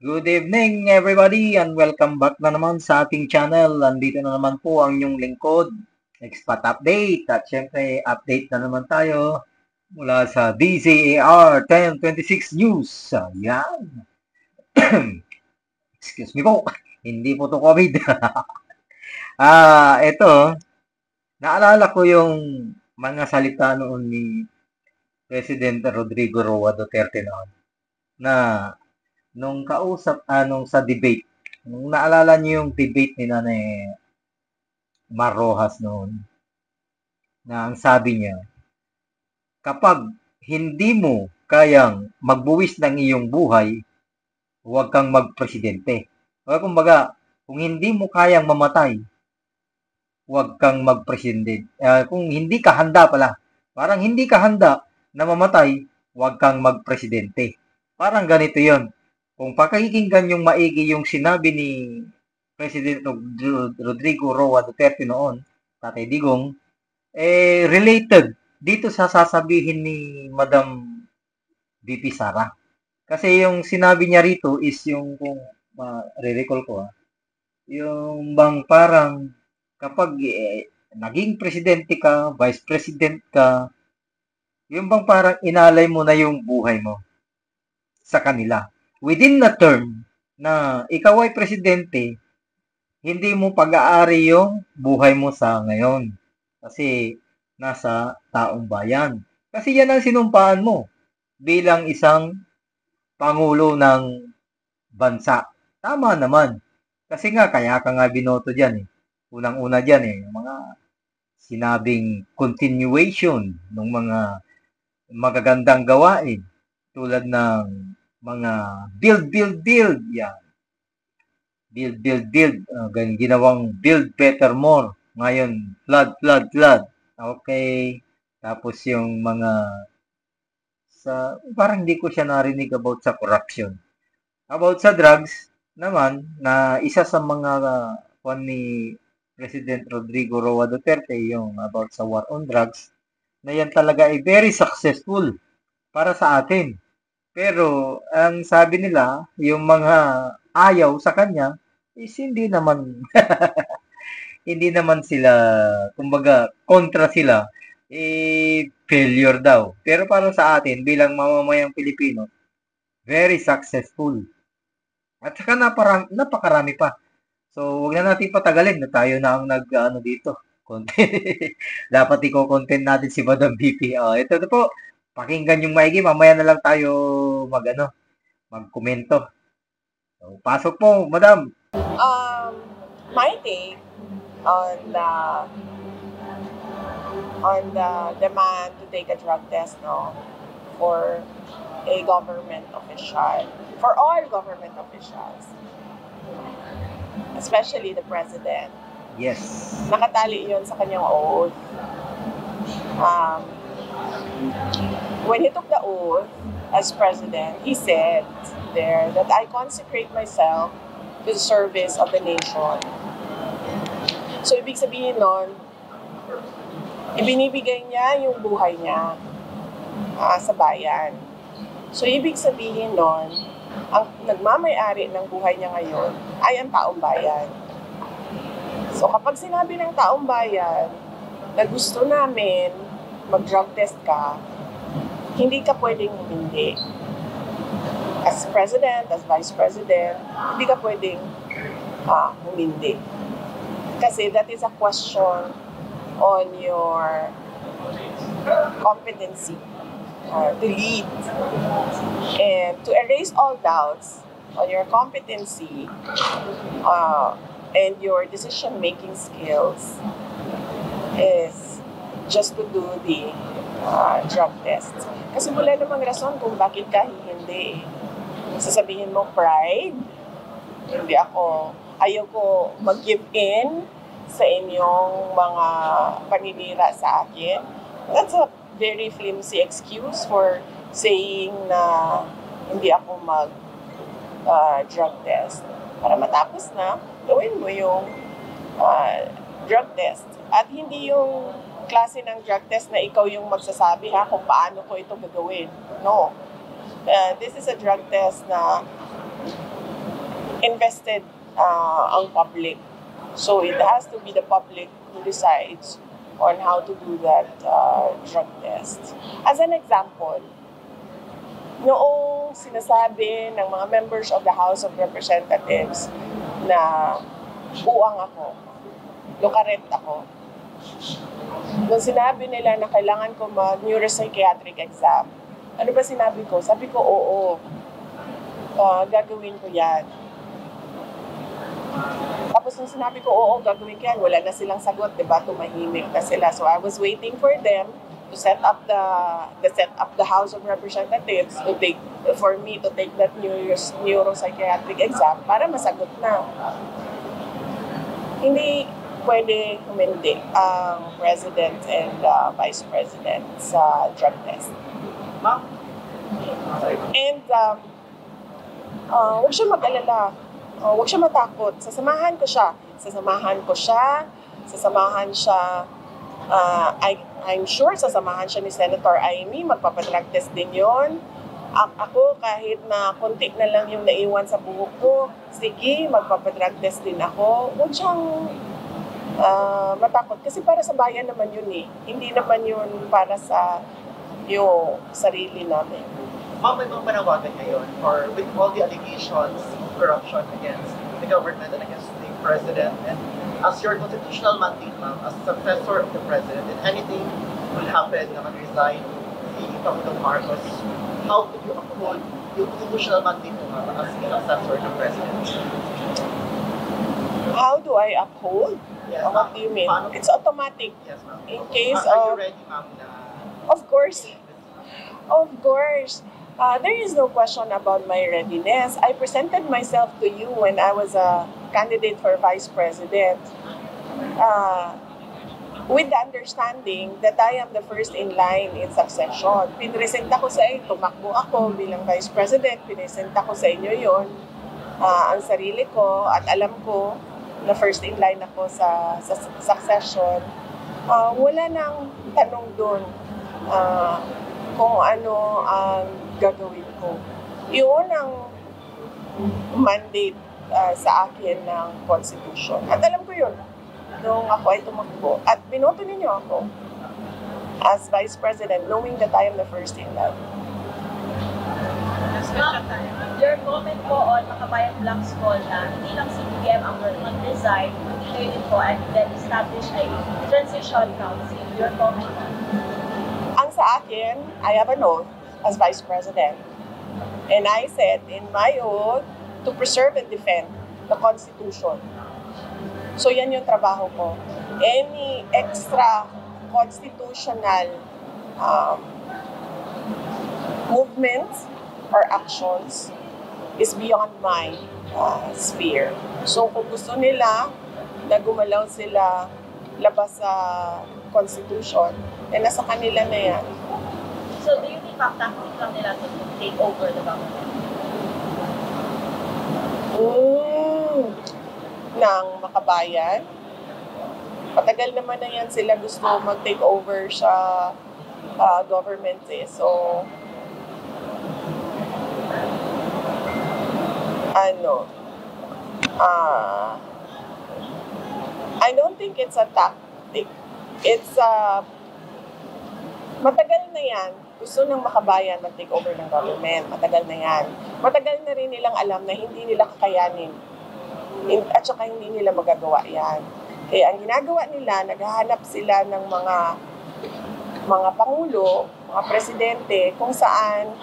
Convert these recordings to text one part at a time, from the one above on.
Good evening everybody and welcome back na naman sa ating channel. Andito na naman po ang inyong lingkod, Expat Update. At syempre, update na naman tayo mula sa DZAR 1026 News. Ayan. Excuse me po. Hindi po to COVID. Ito. Naalala ko yung mga salita noon ni Presidente Rodrigo Roa Duterte noon na nung kausap, nung sa debate, nung naalala niyo yung debate ni Nanay Mar Rojas noon, na ang sabi niya, kapag hindi mo kayang magbuwis ng iyong buhay, huwag kang magpresidente. O kumbaga, kung hindi mo kayang mamatay, huwag kang magpresidente. Kung hindi ka handa pala, parang hindi ka handa na mamatay, huwag kang magpresidente. Parang ganito yon. Kung pakikinggan yung maigi yung sinabi ni President Rodrigo Roa Duterte noon, Tatay Digong, related dito sa sasabihin ni Madam VP Sara. Kasi yung sinabi niya rito is yung, kung re-recall ko, yung bang parang kapag naging presidente ka, vice president ka, yung bang parang inalay mo na yung buhay mo sa kanila. Within the term na ikaw ay presidente, hindi mo pag-aari yung buhay mo sa ngayon. Kasi nasa taong bayan. Kasi yan ang sinumpaan mo bilang isang pangulo ng bansa. Tama naman. Kasi nga, kaya ka nga binoto dyan eh. Unang-una dyan eh, yung mga sinabing continuation ng mga magagandang gawain tulad ng mga build, build, build. Yan. Build, build, build. Ginawang build better more. Ngayon, flood, flood, flood. Okay. Tapos yung mga parang hindi ko siya narinig about sa corruption. About sa drugs naman, na isa sa mga ni President Rodrigo Roa Duterte, yung about sa war on drugs, na yan talaga ay very successful para sa atin. Pero ang sabi nila, yung mga ayaw sa kanya is hindi naman hindi naman sila, kumbaga kontra sila, failure daw. Pero para sa atin bilang mamamayang Pilipino, very successful. At saka napakarami pa. So, wag na natin patagalin na tayo na ang nag-ano dito. Dapat i-content natin si Madam BP. Ito na po. Pakinggan yung maigi. Mamaya na lang tayo magkomento. So, pasok po, Madam. My take on the demand to take a drug test, for a government official, for all government officials, especially the president. Yes. Nakatali yun sa kanyang oath. When he took the oath as president, he said there that I consecrate myself to the service of the nation. So, ibig sabihin nun, ibinibigay niya yung buhay niya sa bayan. So, ibig sabihin nun, ang nagmamay-ari ng buhay niya ngayon ay ang taong bayan. So, kapag sinabi ng taong bayan na gusto namin mag-drug test ka, hindi ka pwedeng hindi. As president, as vice president, hindi ka pwedeng humindi. Kasi that is a question on your competency to lead. And to erase all doubts on your competency and your decision-making skills is just to do the drug test. Kasi wala namang rason kung bakit ka hindi. Sasabihin mo, pride, ayaw ko mag-give in sa inyong mga paninira sa akin. That's a very flimsy excuse for saying na hindi ako mag-drug test. Para matapos na, gawin mo yung drug test. At hindi yung klase ng drug test na ikaw yung magsasabi kung paano ko ito gagawin. No. This is a drug test na invested ang public. So it has to be the public who decides on how to do that drug test. As an example, noong sinasabi ng mga members of the House of Representatives na buwang ako, lukaret ako, nung sinabi nila na kailangan ko mag-neuropsychiatric exam, ano ba sinabi ko? Sabi ko, oo, gagawin ko yan. Tapos nung sinabi ko, oo, gagawin ko yan, wala na silang sagot, diba? Tumahimik na sila. So I was waiting for them to set up the House of Representatives for me to take that neuropsychiatric exam para masagot na. Hindi pwede humindi ang President and Vice President sa drug test. And huwag siya mag-alala. Huwag siya matakot. Sasamahan ko siya. I'm sure sasamahan siya ni Senator Amy. Magpapadrug test din yon. Ako, kahit na konti na lang yung naiwan sa buhok ko, sige, magpapadrug test din ako. Huwag siyang matakot. Kasi para sa bayan naman yun eh. Hindi naman yun para sa yung sarili namin. Ma'am, may mga panawagan ngayon or with all the allegations of corruption against the government and against the president, and as your constitutional mandate, ma'am, as successor of the president, if anything will happen na mag-resign si Pangulong Marcos, how could you uphold yung constitutional mandate mo, ma'am, as the successor ng president? How do I uphold? Yes, What do you mean? It's automatic. Yes, ma'am. In case Are you ready, ma'am, na... Of course. There is no question about my readiness. I presented myself to you when I was a candidate for Vice President with the understanding that I am the first in line in succession. Pinresenta ko sa inyo, tumakbo ako bilang Vice President, pinresenta ko sa inyo yun, ang sarili ko, at alam ko na first in line ako sa succession. Wala nang tanong doon kung ano ang gagawin ko. Yun ang mandate sa akin ng Constitution. At alam ko yun nung ako ay tumakbo. At binoto ninyo ako as Vice President knowing that I am the first in line. Your comment po on Makabayan Black's call na hindi lang si BBM ang mag-resign, hindi kayo din po and then establish a transition council. Your comment on? Ang sa akin, I have an oath as Vice President. And I said in my oath to preserve and defend the Constitution. So yan yung trabaho ko. Any extra constitutional movements or actions is beyond my sphere. So kung gusto nila na gumalaw sila labas sa Constitution, nasa kanila na yan. So do you think tactic lang nila to take over the government? Ng Makabayan. Patagal naman na yan sila gusto mag-take over sa government eh. So, I don't think it's a tactic. It's matagal na yan. Gusto ng Makabayan mag-take over ng government. Matagal na yan. Matagal na rin nilang alam na hindi nila kakayanin. At saka hindi nila magagawa yan. Kaya ang ginagawa nila, naghahanap sila ng mga pangulo, mga presidente, kung saan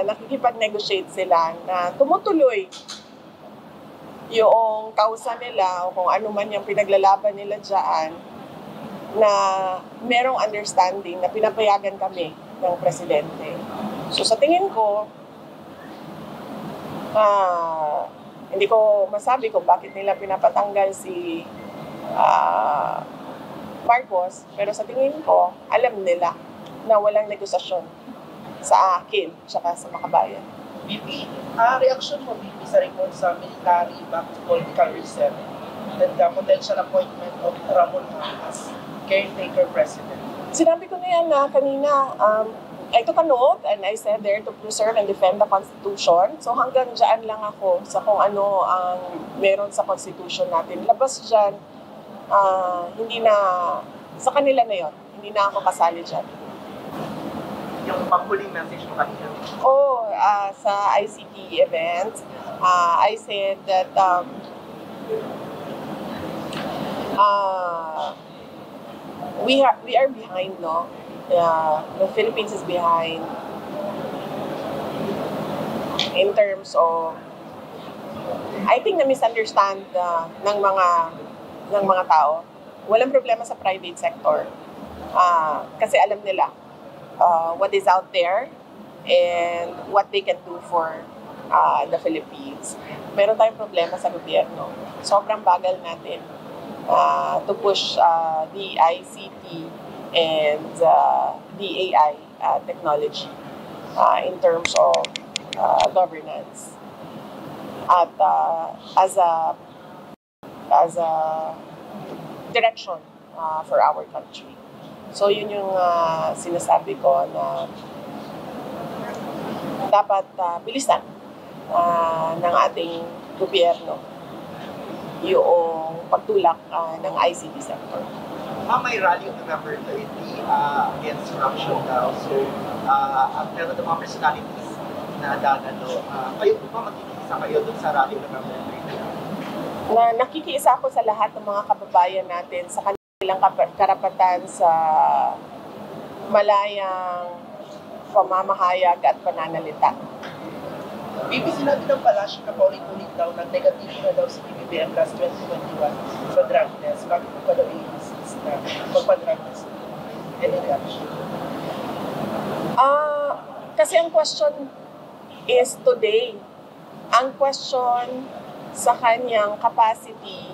nakikipag-negotiate sila na tumutuloy yung kausa nila o kung ano man yung pinaglalaban nila dyan, na merong understanding na pinapayagan kami ng presidente. So sa tingin ko, hindi ko masabi kung bakit nila pinapatanggal si Marcos, pero sa tingin ko, alam nila na walang negosasyon sa akin tsaka sa Makabayan. BP, reaction mo, BP, sa report sa military-backed political reset and the potential appointment of Ramon as caretaker president? Sinabi ko na yan na kanina, I took a note and I said there to preserve and defend the Constitution. So hanggang dyan lang ako sa kung ano ang meron sa Constitution natin. Labas dyan, hindi na, sa kanila na yon. Hindi na ako kasali dyan. Yung panghuling message mo kanina. Sa ICT event, I said that we are behind, no? The Philippines is behind in terms of, I think na misunderstand ng mga tao. Walang problema sa private sector. Kasi alam nila what is out there and what they can do for the Philippines. Meron tayong problema sa gobyerno. Sobrang bagal natin to push the ICT and the AI technology in terms of governance. At as a direction for our country. So yun yung sinasabi ko na dapat bilisan ng ating gobyerno yung pagtulak ng ICT sector. May rally on November 30 against corruption daw. So, meron ng mga personalities na dadalo. Kayo po ba magkikisa kayo dun sa rally on November 30? Nakikiisa ako sa lahat ng mga kababayan natin sa kanilang karapatan sa malayang pamamahayag at pananalita. Bibi, sinabi ng palasyo na paulit-ulit daw na negative na daw si BBM last 2021 sa drug test. Bakit po pa daw i-insist na magpa-drug test? Any reaction? Kasi ang question is today. Ang question sa kanyang capacity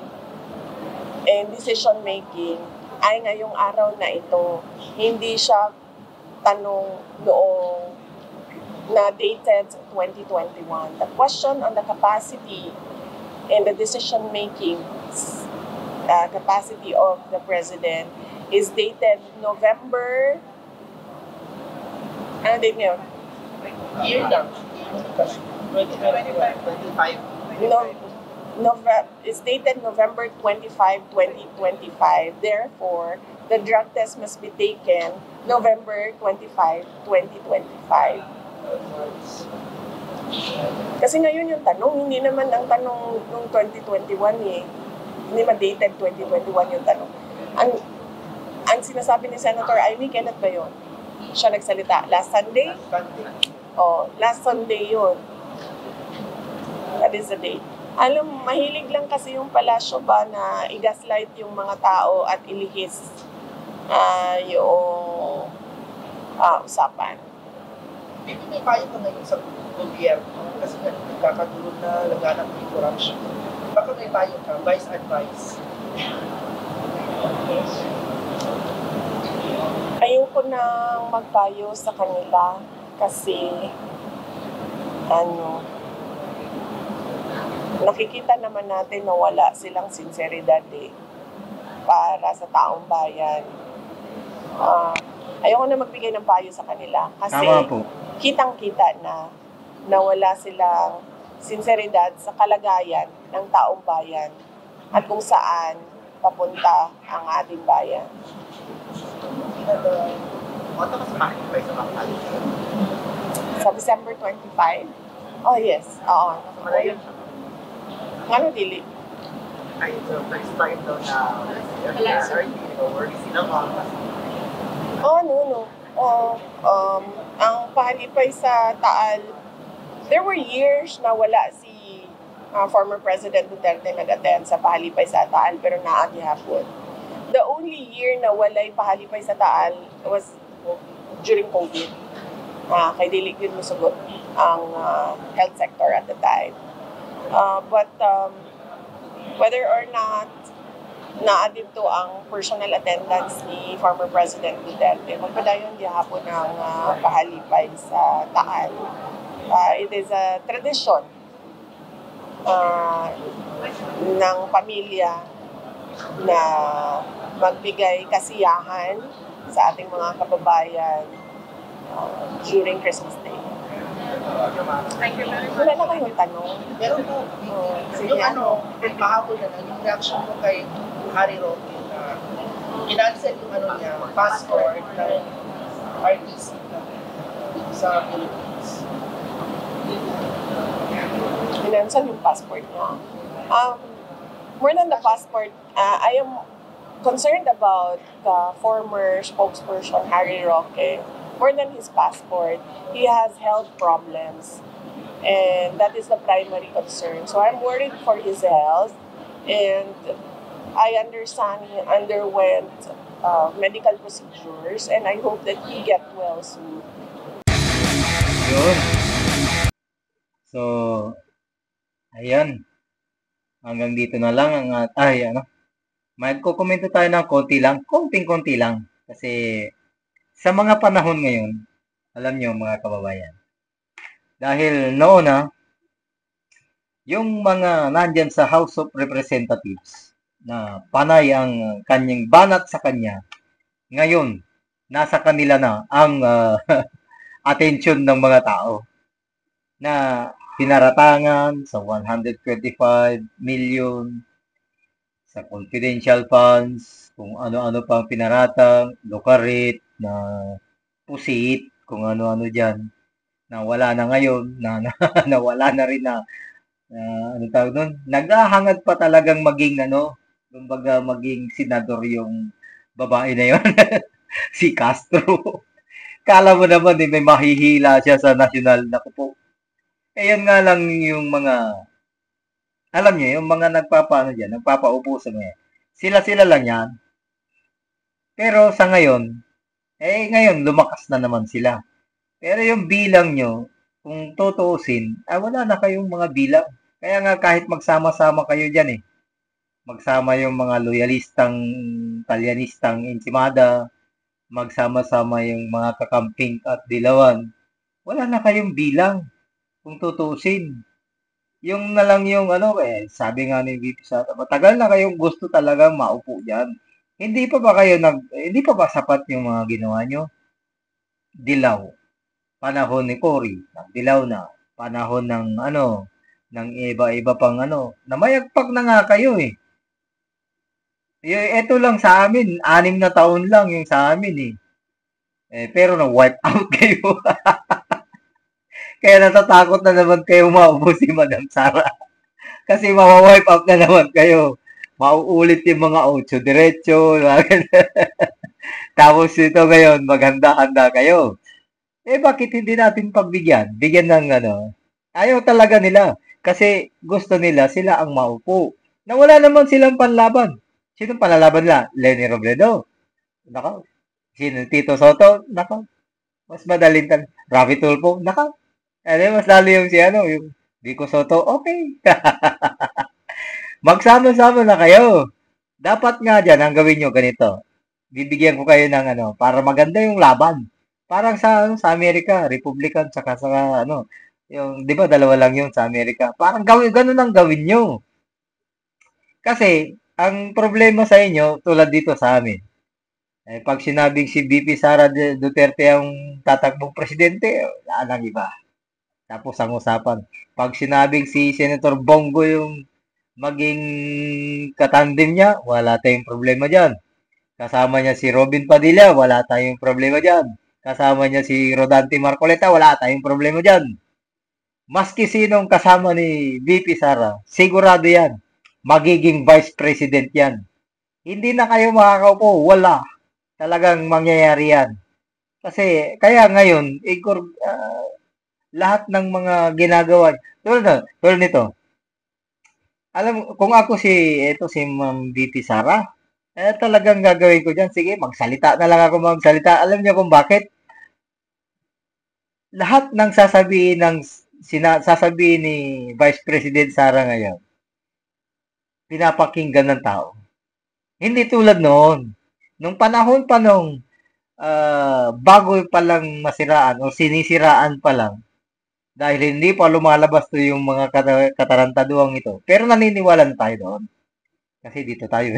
and decision making ay ngayong araw na ito. Hindi siya tanong noong na dated 2021. The question on the capacity and the decision making capacity of the president is dated November. Ano date ngayon? Year lang. 25. It's dated November 25, 2025. Therefore, the drug test must be taken November 25, 2025. Kasi ngayon yung tanong, hindi naman ang tanong nung 2021 eh. Hindi ma-dated 2021 yung tanong. Ang sinasabi ni Senator Amy, kailan ba yun? Siya nagsalita. Last Sunday? Last Sunday yun. That is the date. Alam, mahilig lang kasi yung palasyo ba na i-gaslight yung mga tao at ilihis yung usapan. Bibi, may payo ka ngayon sa gobyerno kasi nagkakatulog na laganap ng corruption. Baka may payo ka, vice advice. Ayoko nang magpayo sa kanila kasi nakikita naman natin na wala silang sinseridad para sa taong bayan. Ayoko na magbigay ng payo sa kanila kasi kitang-kita na wala silang sinseridad sa kalagayan ng taong bayan at kung saan papunta ang ating bayan. Sa December 25? Oh yes, oo. Malayo. Ano dili? Ay, so first time daw na RT, work sila mga. No. Ang pahalipay sa Taal, there were years na wala si former President Duterte nag-attend sa pahalipay sa Taal pero naagihapon. The only year na walay pahalipay sa Taal was during COVID. Kay dili yun musugot ang health sector at the time. But whether or not naadib to ang personal attendance ni former President Duterte, magpadayon gihapon ng pahalipay sa Taal. It is a tradition ng pamilya na magbigay kasiyahan sa ating mga kababayan during Christmas Day. Thank you very much. Wala na kayong tanong. Meron po, Sige. yung mahabol na lang, yung reaction mo kay Harry Roque na inansel yung niya, passport ng RTC sa Philippines. Financial yung passport niya. More than the passport, I am concerned about the former spokesperson, Harry Roque. More than his passport, he has health problems. And that is the primary concern. So I'm worried for his health. And I understand he underwent medical procedures. And I hope that he get well soon. Yun. So, ayan. Hanggang dito na lang ang magko-komento tayo ng konting-konti lang. Kasi sa mga panahon ngayon, alam nyo mga kababayan, dahil noon yung mga nandyan sa House of Representatives na panay ang kanyang banat sa kanya, ngayon, nasa kanila na ang atensyon ng mga tao na pinaratangan sa 125 million sa confidential funds, kung ano-ano pang pinaratang, lokarit, na pusit, kung ano-ano dyan, na wala na ngayon, na wala na rin na, ano tawag nun, naghahangad pa talagang maging, kumbaga maging senador yung babae na yun, si Castro. Kala mo naman, may mahihila siya sa national na kupo. Yun nga lang yung mga, alam niyo, yung mga nagpapaupo sa mga, sila lang yan. Pero sa ngayon, ngayon, lumakas na naman sila. Pero yung bilang nyo, kung tutuusin, wala na kayong mga bilang. Kaya nga kahit magsama-sama kayo dyan magsama yung mga loyalistang, talyanistang Enchimada, magsama-sama yung mga kakamping at dilawan, wala na kayong bilang kung tutuusin. Yung na lang yung sabi nga ni VP Sara, matagal na kayong gusto talaga maupo dyan. Hindi pa ba sapat yung mga ginawa nyo? Dilaw. Panahon ni Cory, dilaw na. Panahon ng ng iba-iba pang namayagpag na nga kayo Ito lang sa amin, 6 na taon lang yung sa amin pero na-wipe out kayo. Kaya natatakot na naman kayo maupo si Madam Sara. Kasi ma-wipe out na naman kayo. Mauulit yung mga 8 diretso. Tapos ito ngayon, maghanda-handa kayo. Bakit hindi natin pagbigyan? Bigyan ng Ayaw talaga nila. Kasi gusto nila sila ang maupo. Na wala naman silang panlaban. Sino panlalaban nila? Leni Robredo. Nako. Sino? Tito Soto? Nako. Mas madaling Rafi Tulfo? Nako. Mas lalo yung yung Vico Soto. Okay. Magsama-sama na kayo. Dapat nga dyan, ang gawin nyo ganito. Bibigyan ko kayo ng para maganda yung laban. Parang sa Amerika, Republican, saka sa yung, di ba, dalawa lang yun sa Amerika. Parang ganun ang gawin nyo. Kasi, ang problema sa inyo, tulad dito sa amin, pag sinabing si VP Sara Duterte ang tatakbong presidente, wala nang iba. Tapos ang usapan, pag sinabing si Senator Bongo yung maging katandem niya, wala tayong problema dyan. Kasama niya si Robin Padilla, wala tayong problema dyan. Kasama niya si Rodante Marcoleta, wala tayong problema dyan. Maski sinong kasama ni VP Sara, sigurado yan, magiging vice president yan. Hindi na kayo makakaupo, wala. Talagang mangyayari yan. Kasi, kaya ngayon, lahat ng mga ginagawa, tulad nito, alam, kung ako si Ma'am VP Sara, talagang gagawin ko dyan. Sige, magsalita na lang ako magsalita. Alam niyo kung bakit? Lahat ng sasabihin ni Vice President Sara ngayon, pinapakinggan ng tao. Hindi tulad noon. Nung panahon pa bago pa lang masiraan o sinisiraan pa lang, dahil hindi pa lumalabas yung mga katarantaduang ito. Pero naniniwala na tayo doon. Kasi dito tayo.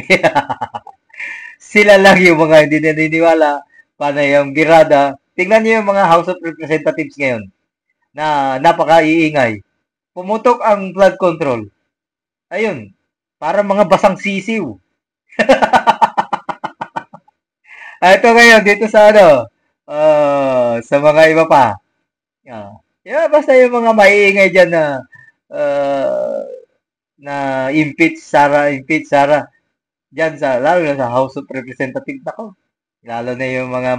Sila lang yung mga hindi naniniwala. Panay ang birada. tingnan niyo yung mga House of Representatives ngayon na napaka-iingay. Pumutok ang flood control. Ayun, para mga basang sisiw. Ito ngayon, dito sa sa mga iba pa. Basta yung mga maiingay dyan na impeach Sara. Dyan lalo na sa House of Representatives ako. Lalo na yung mga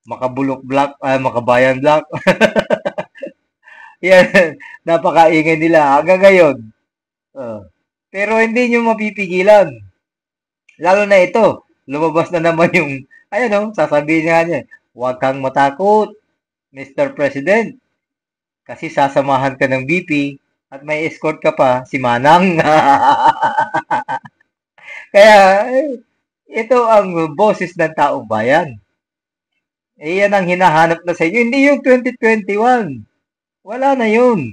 makabulok black, makabayan black. Yan, napakaingay nila hanggang ngayon. Pero hindi nyo mapipigilan. Lalo na ito, lumabas na naman yung, sasabihin niya, huwag kang matakot, Mr. President. Kasi sasamahan ka ng BP at may escort ka pa, si Manang. Kaya, ito ang boses ng taong bayan. Yan ang hinahanap na sa inyo. Hindi yung 2021. Wala na yun.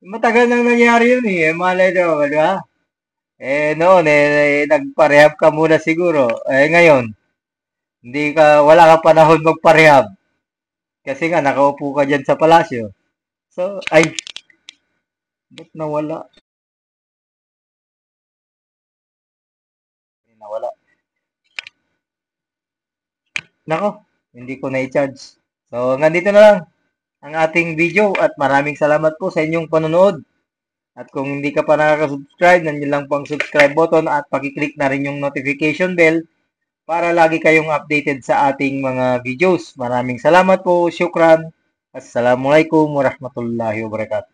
Matagal nang nangyari yun Malay nyo, di ba? Noon, nagparehab ka muna siguro. Ngayon, wala ka panahon magparehab. Kasi nga, nakaupo ka dyan sa palasyo. So, ba't nawala? Nako, hindi ko na-i-charge. So, nandito na lang ang ating video at maraming salamat po sa inyong panonood. At kung hindi ka pa nakaka-subscribe, nandiyan lang po ang subscribe button at pakiclick na rin yung notification bell para lagi kayong updated sa ating mga videos. Maraming salamat po, syukran. Assalamualaikum warahmatullahi wabarakatuh.